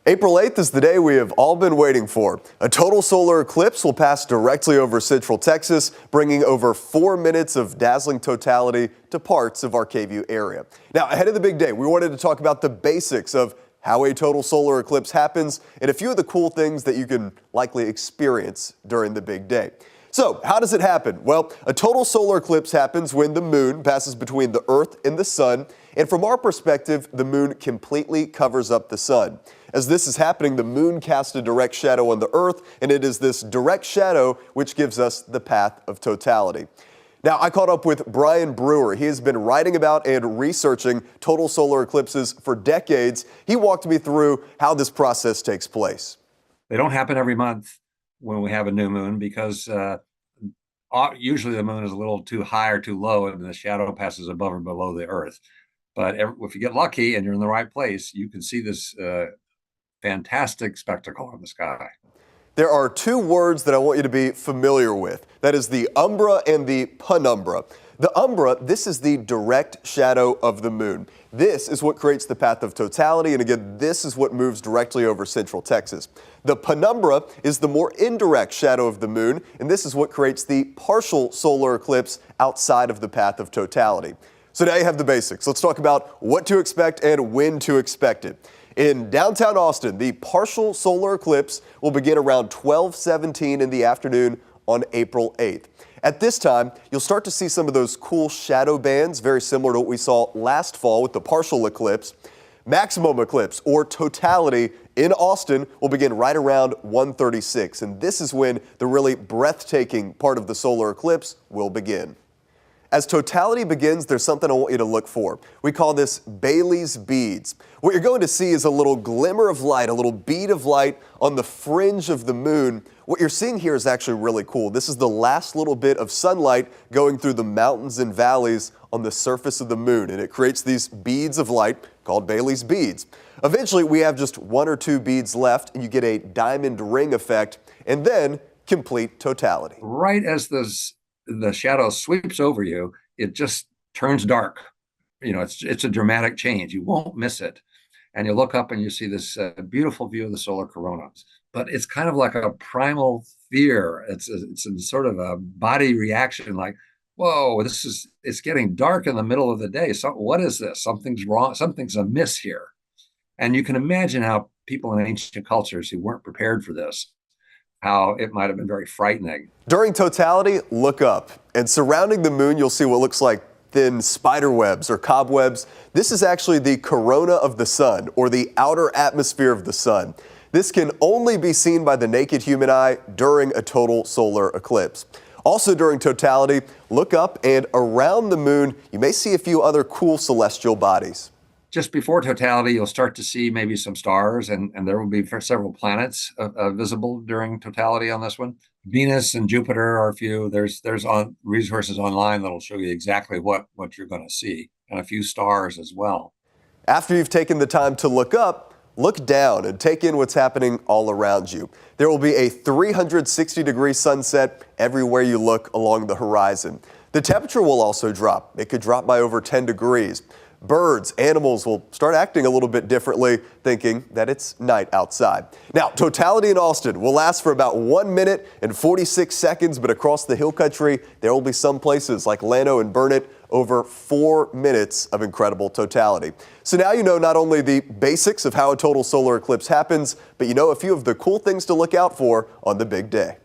April 8th is the day we have all been waiting for. A total solar eclipse will pass directly over central Texas, bringing over 4 minutes of dazzling totality to parts of our KVUE area. Now, ahead of the big day, we wanted to talk about the basics of how a total solar eclipse happens and a few of the cool things that you can likely experience during the big day. So, how does it happen? Well, a total solar eclipse happens when the moon passes between the Earth and the sun, and from our perspective, the moon completely covers up the sun. As this is happening, the moon casts a direct shadow on the Earth, and it is this direct shadow which gives us the path of totality. Now, I caught up with Brian Brewer. He has been writing about and researching total solar eclipses for decades. He walked me through how this process takes place. They don't happen every month when we have a new moon because usually the moon is a little too high or too low and the shadow passes above or below the Earth. But if you get lucky and you're in the right place, you can see this fantastic spectacle in the sky. There are two words that I want you to be familiar with. That is the umbra and the penumbra. The umbra, this is the direct shadow of the moon. This is what creates the path of totality, and again, this is what moves directly over central Texas. The penumbra is the more indirect shadow of the moon, and this is what creates the partial solar eclipse outside of the path of totality. So now you have the basics. Let's talk about what to expect and when to expect it. In downtown Austin, the partial solar eclipse will begin around 12:17 in the afternoon on April 8th. At this time, you'll start to see some of those cool shadow bands, very similar to what we saw last fall with the partial eclipse. Maximum eclipse, or totality, in Austin will begin right around 1:36, and this is when the really breathtaking part of the solar eclipse will begin. As totality begins, there's something I want you to look for. We call this Bailey's beads. What you're going to see is a little glimmer of light, a little bead of light on the fringe of the moon. What you're seeing here is actually really cool. This is the last little bit of sunlight going through the mountains and valleys on the surface of the moon, and it creates these beads of light called Bailey's beads. Eventually, we have just one or two beads left, and you get a diamond ring effect, and then complete totality. Right as the shadow sweeps over you, it just turns dark. You know, it's a dramatic change. You won't miss it. And you look up and you see this beautiful view of the solar corona. But it's kind of like a primal fear. It's a sort of a body reaction like, whoa, it's getting dark in the middle of the day. So what is this? Something's wrong. Something's amiss here. And you can imagine how people in ancient cultures who weren't prepared for this, how it might have been very frightening. During totality, look up, and surrounding the moon, you'll see what looks like thin spider webs or cobwebs. This is actually the corona of the sun, or the outer atmosphere of the sun. This can only be seen by the naked human eye during a total solar eclipse. Also during totality, look up, and around the moon, you may see a few other cool celestial bodies. Just before totality, you'll start to see maybe some stars, and there will be several planets visible during totality on this one. Venus and Jupiter are a few. There's resources online that'll show you exactly what you're going to see, and a few stars as well. After you've taken the time to look up, look down and take in what's happening all around you. There will be a 360-degree sunset everywhere you look along the horizon. The temperature will also drop. It could drop by over 10 degrees. Birds, animals will start acting a little bit differently, thinking that it's night outside. Now, totality in Austin will last for about 1 minute and 46 seconds, but across the hill country, there will be some places like Llano and Burnet over 4 minutes of incredible totality. So now you know not only the basics of how a total solar eclipse happens, but you know a few of the cool things to look out for on the big day.